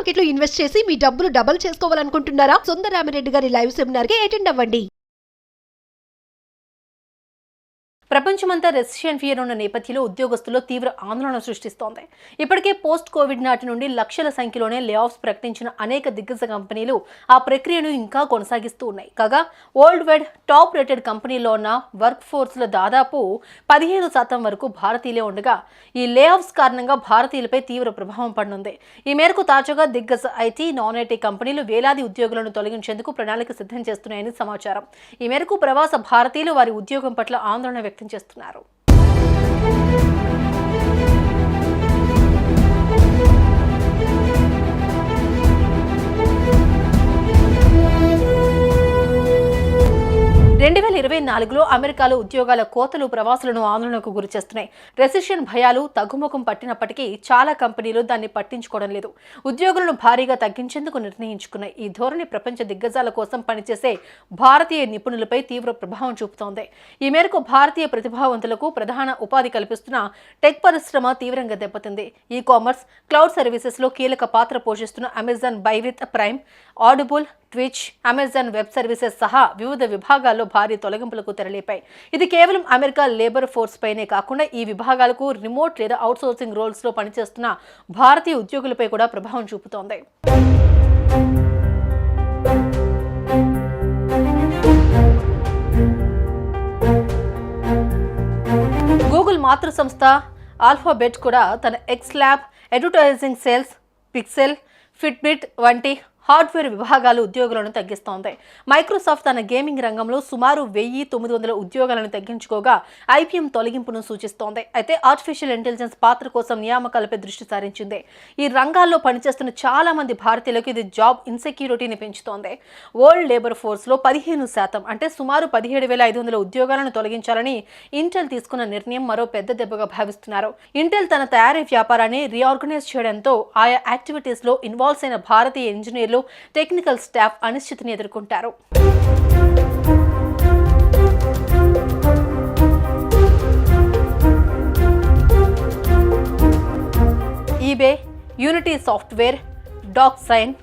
Market లో invest చేసి మీ డబ్బులు డబుల్ చేసుకోవాలనుకుంటున్నారా? సుందరరామిరెడ్డి గారి లైవ్ సెమినార్ కి అటెండ్ అవ్వండి. ప్రపంచమంతా రెసిషన్ ఫియర్ ఉన్న నేపథ్యంలో ఉద్యోగస్తుల్లో తీవ్ర ఆందోళన సృష్టిస్తోంది. ఇప్పటికే పోస్ట్ కోవిడ్ నాటి నుండి లక్షల సంఖ్యలోనే లే ఆఫ్స్ ప్రకటించిన అనేక దిగ్గజ కంపెనీలు ఆ ప్రక్రియను ఇంకా కొనసాగిస్తూ ఉన్నాయి. కాగా వరల్డ్ వైడ్ టాప్ రేటెడ్ కంపెనీల్లో ఉన్న వర్క్ ఫోర్స్లో దాదాపు 15% వరకు భారతీయులే ఉండగా ఈ లే ఆఫ్స్ కారణంగా భారతీయులపై తీవ్ర ప్రభావం పడనుంది. ఈ మేరకు తాజాగా దిగ్గజ ఐటీ, నాన్ ఐటీ కంపెనీలు వేలాది ఉద్యోగులను తొలగించేందుకు ప్రణాళిక సిద్ధం చేస్తున్నాయని సమాచారం. ఈ మేరకు ప్రవాస భారతీయులు వారి ఉద్యోగం పట్ల ఆందోళన వ్యక్తం చేస్తున్నారు. అమెరికాలో ఉద్యోగాల కోతలు ప్రవాసులను ఆందోళనకు గురిచేస్తున్నాయి. రెసిషన్ భయాలు తగ్గుముఖం పట్టినప్పటికీ చాలా కంపెనీలు దాన్ని పట్టించుకోవడం లేదు. ఉద్యోగులను భారీగా తగ్గించేందుకు నిర్ణయించుకున్నాయి. ఈ ధోరణి ప్రపంచ దిగ్గజాల కోసం పనిచేసే భారతీయ నిపుణులపై తీవ్ర ప్రభావం చూపుతోంది. ఈ మేరకు భారతీయ ప్రతిభావంతులకు ప్రధాన ఉపాధి కల్పిస్తున్న టెక్ పరిశ్రమ తీవ్రంగా దెబ్బతింది. ఈ కామర్స్, క్లౌడ్ సర్వీసెస్ లో కీలక పాత్ర పోషిస్తున్న Amazon by with prime, audible, twitch, Amazon web services సహా వివిధ విభాగాల్లో భారీ తొలగింపులకు తెరలేపాయి. ఇది కేవలం అమెరికా లేబర్ ఫోర్స్ పైనే కాకుండా ఈ విభాగాలకు రిమోట్ లేదా అవుట్సోర్సింగ్ రోల్స్ లో పనిచేస్తున్న భారతీయ ఉద్యోగులపై కూడా ప్రభావం చూపుతోంది. గూగుల్ మాతృ సంస్థ ఆల్ఫాబెట్ కూడా తన X lab, advertising sales, pixel, Fitbit వంటి హార్డ్వేర్ విభాగాలు ఉద్యోగులను తగ్గిస్తోంది. మైక్రోసాఫ్ట్ తన గేమింగ్ రంగంలో సుమారు 1900 ఉద్యోగాలను తగ్గించుకోగా ఐబీఎం తొలగింపును సూచిస్తోంది. అయితే ఆర్టిఫిషియల్ ఇంటెలిజెన్స్ పాత్ర కోసం నియామకాలపై దృష్టి సారించింది. ఈ రంగాల్లో పనిచేస్తున్న చాలా మంది భారతీయులకు ఇది జాబ్ ఇన్సెక్యూరిటీని పెంచుతోంది. వరల్డ్ లేబర్ ఫోర్స్ లో 15% అంటే సుమారు 17,500 ఉద్యోగాలను తొలగించాలని ఇంటెల్ తీసుకున్న నిర్ణయం మరో పెద్ద దెబ్బగా భావిస్తున్నారు. ఇంటెల్ తన తయారీ వ్యాపారాన్ని రీఆర్గనైజ్ చేయడంతో ఆయా యాక్టివిటీస్ లో ఇన్వాల్వ్ అయిన భారతీయ ఇంజనీర్లు, టెక్నికల్ స్టాఫ్ అనిశ్చితిని ఎదుర్కొంటారు. EBay, Unity software, DocuSign,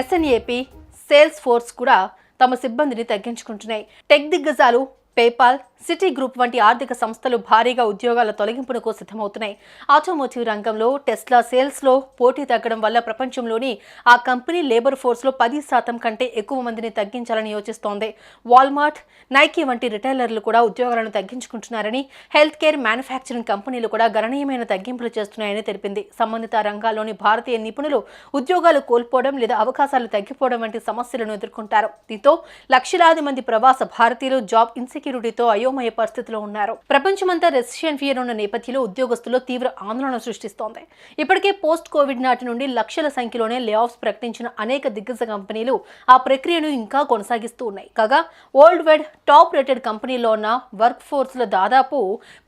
SNAP, Salesforce కూడా తమ సిబ్బందిని తగ్గించుకుంటున్నాయి. టెక్ దిగ్గజాలు పేపాల్, సిటీ గ్రూప్ వంటి ఆర్థిక సంస్థలు భారీగా ఉద్యోగాల తొలగింపునకు సిద్ధమవుతున్నాయి. ఆటోమోటివ్ రంగంలో టెస్లా సేల్స్ లో పోటీ తగ్గడం వల్ల ప్రపంచంలోని ఆ కంపెనీ లేబర్ ఫోర్స్ లో 10% కంటే ఎక్కువ మందిని తగ్గించాలని యోచిస్తోంది. వాల్మార్ట్, నైకీ వంటి రిటైలర్లు కూడా ఉద్యోగాలను తగ్గించుకుంటున్నారని, హెల్త్ కేర్, మ్యానుఫ్యాక్చరింగ్ కంపెనీలు కూడా గణనీయమైన తగ్గింపులు చేస్తున్నాయని తెలిపింది. సంబంధిత రంగాల్లోని భారతీయ నిపుణులు ఉద్యోగాలు కోల్పోవడం లేదా అవకాశాలు తగ్గిపోవడం వంటి సమస్యలను ఎదుర్కొంటారు. దీంతో లక్షలాది మంది ప్రవాస భారతీయులు జాబ్ ఇన్సెక్యూరిటీతో అయోమయ పరిస్థితిలో ఉన్నారు. ప్రపంచమంతా రెసిషన్ ఫియర్ ఉన్న నేపథ్యంలో ఉద్యోగస్తుల్లో తీవ్ర ఆందోళన సృష్టిస్తోంది. ఇప్పటికే పోస్ట్ కోవిడ్ నాటి నుండి లక్షల సంఖ్యలోనే లే ఆఫ్స్ ప్రకటించిన అనేక దిగ్గజ కంపెనీలు ఆ ప్రక్రియను ఇంకా కొనసాగిస్తూ ఉన్నాయి. కాగా వరల్డ్ వైడ్ టాప్ రేటెడ్ కంపెనీల్లో ఉన్న వర్క్ ఫోర్స్ లో దాదాపు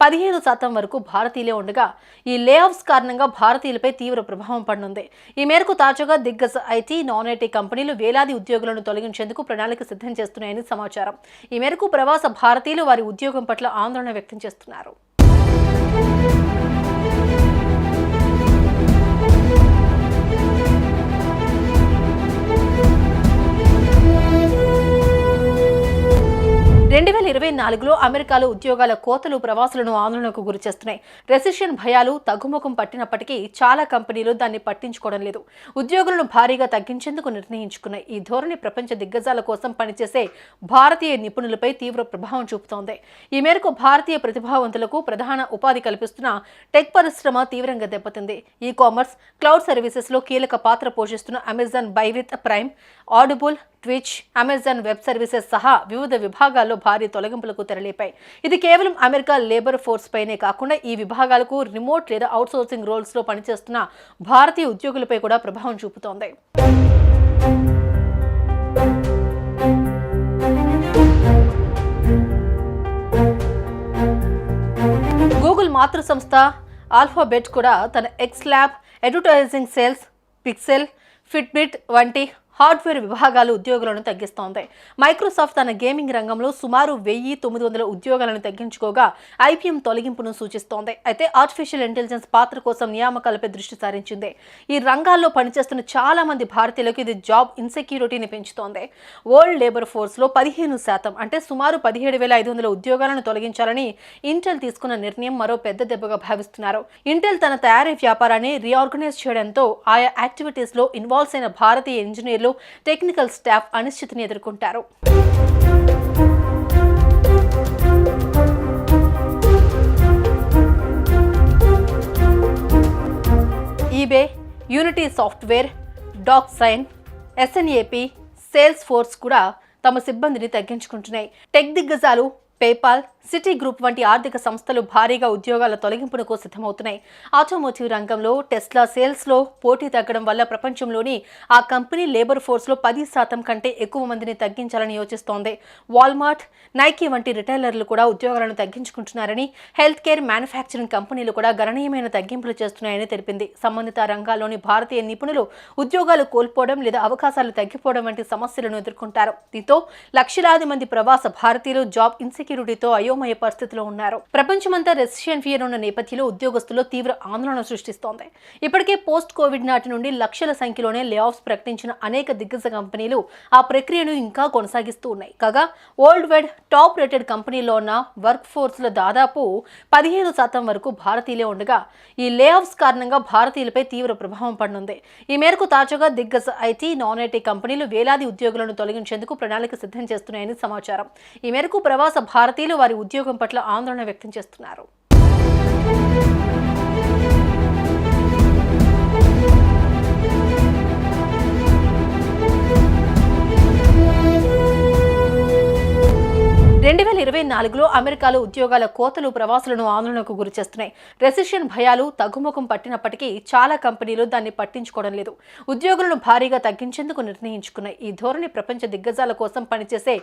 15% వరకు భారతీయులే ఉండగా ఈ లే ఆఫ్స్ కారణంగా భారతీయులపై తీవ్ర ప్రభావం పడనుంది. ఈ మేరకు తాజాగా దిగ్గజ ఐటీ, నాన్ ఐటీ కంపెనీలు వేలాది ఉద్యోగులను తొలగించేందుకు ప్రణాళిక సిద్ధం చేస్తున్నాయని సమాచారం. ఈ మేరకు ప్రవాస భారతీయులు వారి ఉద్యోగం పట్ల ఆందోళన వ్యక్తం చేస్తున్నారు. అమెరికాలో ఉద్యోగాల కోతలు ప్రవాసులను ఆందోళనకు గురిచేస్తున్నాయి. రెసిషన్ భయాలు తగ్గుముఖం పట్టినప్పటికీ చాలా కంపెనీలు దాన్ని పట్టించుకోవడం లేదు. ఉద్యోగులను భారీగా తగ్గించేందుకు నిర్ణయించుకున్నాయి. ఈ ధోరణి ప్రపంచ దిగ్గజాల కోసం పనిచేసే భారతీయ నిపుణులపై తీవ్ర ప్రభావం చూపుతోంది. ఈ మేరకు భారతీయ ప్రతిభావంతులకు ప్రధాన ఉపాధి కల్పిస్తున్న టెక్ పరిశ్రమ తీవ్రంగా దెబ్బతింది. ఈ కామర్స్, క్లౌడ్ సర్వీసెస్ లో కీలక పాత్ర పోషిస్తున్న Amazon by with prime, audible, twitch, Amazon web services సహా వివిధ విభాగాల్లో భారీ తొలగింపులకు తెరలేపాయి. ఇది కేవలం అమెరికా లేబర్ ఫోర్స్ పైనే కాకుండా ఈ విభాగాలకు రిమోట్ లేదా అవుట్సోర్సింగ్ రోల్స్ లో పనిచేస్తున్న భారతీయ ఉద్యోగులపై కూడా ప్రభావం చూపుతోంది. గూగుల్ మాతృ సంస్థ ఆల్ఫాబెట్ కూడా తన X lab, advertising sales, pixel, Fitbit వంటి హార్డ్వేర్ విభాగాలు ఉద్యోగులను తగ్గిస్తోంది. మైక్రోసాఫ్ట్ తన గేమింగ్ రంగంలో సుమారు 1900 ఉద్యోగాలను తగ్గించుకోగా ఐబీఎం తొలగింపును సూచిస్తోంది. అయితే ఆర్టిఫిషియల్ ఇంటెలిజెన్స్ పాత్ర కోసం నియామకాలపై దృష్టి సారించింది. ఈ రంగాల్లో పనిచేస్తున్న చాలా మంది భారతీయులకు ఇది జాబ్ ఇన్సెక్యూరిటీని పెంచుతోంది. వరల్డ్ లేబర్ ఫోర్స్ లో 15% అంటే సుమారు 17,500 ఉద్యోగాలను తొలగించాలని ఇంటెల్ తీసుకున్న నిర్ణయం మరో పెద్ద దెబ్బగా భావిస్తున్నారు. ఇంటెల్ తన తయారీ వ్యాపారాన్ని రీఆర్గనైజ్ చేయడంతో ఆయా యాక్టివిటీస్ లో ఇన్వాల్వ్ అయిన భారతీయ ఇంజనీర్లు, టెక్నికల్ స్టాఫ్ అనిశ్చితిని ఎదుర్కొంటారు. EBay, Unity software, DocuSign, SNAP, Salesforce కూడా తమ సిబ్బందిని తగ్గించుకుంటున్నాయి. టెక్ దిగ్గజాలు పేపాల్, సిటీ గ్రూప్ వంటి ఆర్థిక సంస్థలు భారీగా ఉద్యోగాల తొలగింపునకు సిద్ధమవుతున్నాయి. ఆటోమోటివ్ రంగంలో టెస్లా సేల్స్లో పోటీ తగ్గడం వల్ల ప్రపంచంలోని ఆ కంపెనీ లేబర్ ఫోర్స్లో 10% కంటే ఎక్కువ మందిని తగ్గించాలని యోచిస్తోంది. వాల్మార్ట్, నైకీ వంటి రిటైలర్లు కూడా ఉద్యోగాలను తగ్గించుకుంటున్నారని, హెల్త్ కేర్, మ్యానుఫ్యాక్చరింగ్ కంపెనీలు కూడా గణనీయమైన తగ్గింపులు చేస్తున్నాయని తెలిపింది. సంబంధిత రంగాల్లోని భారతీయ నిపుణులు ఉద్యోగాలు కోల్పోవడం లేదా అవకాశాలు తగ్గిపోవడం వంటి సమస్యలను ఎదుర్కొంటారు. దీంతో లక్షలాది మంది ప్రవాస భారతీయులు జాబ్ ఇన్సెక్యూరిటీతో అయోమయ పరిస్థితిలో ఉన్నారు. ప్రపంచమంతా రెసిషన్ ఫియర్ ఉన్న నేపథ్యంలో ఉద్యోగస్తుల్లో తీవ్ర ఆందోళన సృష్టిస్తోంది. ఇప్పటికే పోస్ట్ కోవిడ్ నాటి నుండి లక్షల సంఖ్యలోనే లే ఆఫ్స్ ప్రకటించిన అనేక దిగ్గజ కంపెనీలు ఆ ప్రక్రియను ఇంకా కొనసాగిస్తూ ఉన్నాయి. కాగా వరల్డ్ వైడ్ టాప్ రేటెడ్ కంపెనీలో ఉన్న వర్క్ ఫోర్స్ లో దాదాపు 15% వరకు భారతీయులే ఉండగా ఈ లే ఆఫ్స్ కారణంగా భారతీయులపై తీవ్ర ప్రభావం పడనుంది. ఈ మేరకు తాజాగా దిగ్గజ ఐటీ, నాన్ ఐటీ కంపెనీలు వేలాది ఉద్యోగులను తొలగించేందుకు ప్రణాళిక సిద్ధం చేస్తున్నాయని సమాచారం. ఈ మేరకు ప్రవాస భారతీయులు వారి ఉద్యోగం పట్ల ఆందోళన వ్యక్తం చేస్తున్నారు. లో అమెరికాలో ఉద్యోగాల కోతలు ప్రవాసులను ఆందోళనకు గురిచేస్తున్నాయి. రెసిషన్ భయాలు తగ్గుముఖం పట్టినప్పటికీ చాలా కంపెనీలు దాన్ని పట్టించుకోవడం లేదు. ఉద్యోగులను భారీగా తగ్గించేందుకు నిర్ణయించుకున్నాయి. ఈ ధోరణి ప్రపంచ దిగ్గజాల కోసం పనిచేసే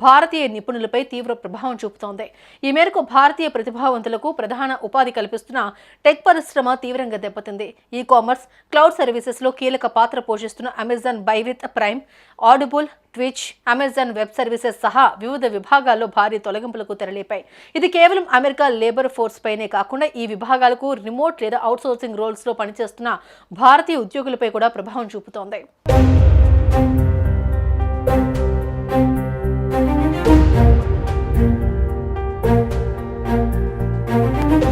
భారతీయ నిపుణులపై తీవ్ర ప్రభావం చూపుతోంది. ఈ మేరకు భారతీయ ప్రతిభావంతులకు ప్రధాన ఉపాధి కల్పిస్తున్న టెక్ పరిశ్రమ తీవ్రంగా దెబ్బతింది. ఈ కామర్స్, క్లౌడ్ సర్వీసెస్ లో కీలక పాత్ర పోషిస్తున్న Amazon by with prime, audible, twitch, Amazon web services సహా వివిధ విభాగాల్లో భారీ తొలగింపులకు తెరలేపాయి. ఇది కేవలం అమెరికా లేబర్ ఫోర్స్ పైనే కాకుండా ఈ విభాగాలకు రిమోట్ లేదా అవుట్సోర్సింగ్ రోల్స్ లో పనిచేస్తున్న భారతీయ ఉద్యోగులపై కూడా ప్రభావం చూపుతోంది.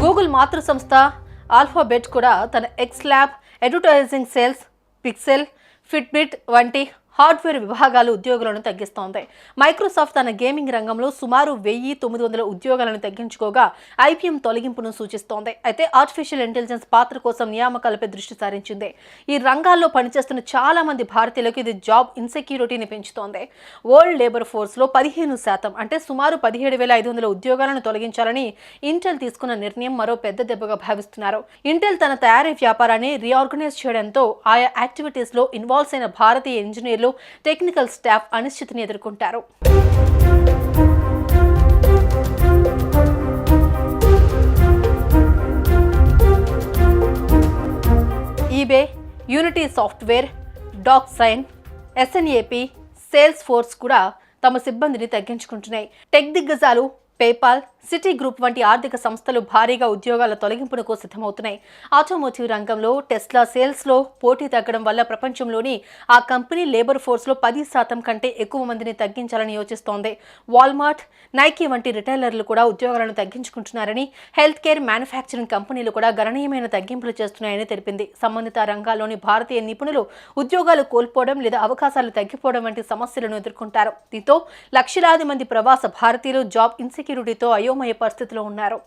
గూగుల్ మాతృ సంస్థ ఆల్ఫాబెట్ కూడా తన X lab, advertising sales, pixel, Fitbit వంటి హార్డ్వేర్ విభాగాలు ఉద్యోగులను తగ్గిస్తోంది. మైక్రోసాఫ్ట్ తన గేమింగ్ రంగంలో సుమారు 1900 ఉద్యోగాలను తగ్గించుకోగా ఐబీఎం తొలగింపును సూచిస్తోంది. అయితే ఆర్టిఫిషియల్ ఇంటెలిజెన్స్ పాత్ర కోసం నియామకాలపై దృష్టి సారించింది. ఈ రంగాల్లో పనిచేస్తున్న చాలా మంది భారతీయులకు ఇది జాబ్ ఇన్సెక్యూరిటీని పెంచుతోంది. వరల్డ్ లేబర్ ఫోర్స్ లో 15% అంటే సుమారు 17,500 ఉద్యోగాలను తొలగించాలని ఇంటెల్ తీసుకున్న నిర్ణయం మరో పెద్ద దెబ్బగా భావిస్తున్నారు. ఇంటెల్ తన తయారీ వ్యాపారాన్ని రీఆర్గనైజ్ చేయడంతో ఆయా యాక్టివిటీస్ లో ఇన్వాల్వ్ అయిన భారతీయ ఇంజనీర్లు, టెక్నికల్ స్టాఫ్ అనిశ్చితిని ఎదుర్కొంటారు. EBay, Unity software, DocuSign, SNAP, Salesforce కూడా తమ సిబ్బందిని తగ్గించుకుంటున్నాయి. టెక్ దిగ్గజాలు పేపాల్, సిటీ గ్రూప్ వంటి ఆర్థిక సంస్థలు భారీగా ఉద్యోగాల తొలగింపునకు సిద్ధమవుతున్నాయి. ఆటోమోటివ్ రంగంలో టెస్లా సేల్స్లో పోటీ తగ్గడం వల్ల ప్రపంచంలోని ఆ కంపెనీ లేబర్ ఫోర్స్లో 10% కంటే ఎక్కువ మందిని తగ్గించాలని యోచిస్తోంది. వాల్మార్ట్, నైకీ వంటి రిటైలర్లు కూడా ఉద్యోగాలను తగ్గించుకుంటున్నారని, హెల్త్ కేర్, మ్యానుఫ్యాక్చరింగ్ కంపెనీలు కూడా గణనీయమైన తగ్గింపులు చేస్తున్నాయని తెలిపింది. సంబంధిత రంగాల్లోని భారతీయ నిపుణులు ఉద్యోగాలు కోల్పోవడం లేదా అవకాశాలు తగ్గిపోవడం వంటి సమస్యలను ఎదుర్కొంటారు. దీంతో లక్షలాది మంది ప్రవాస భారతీయులు జాబ్ ఇన్సెక్యూరిటీతో అయోమయ పరిస్థితిలో ఉన్నారు.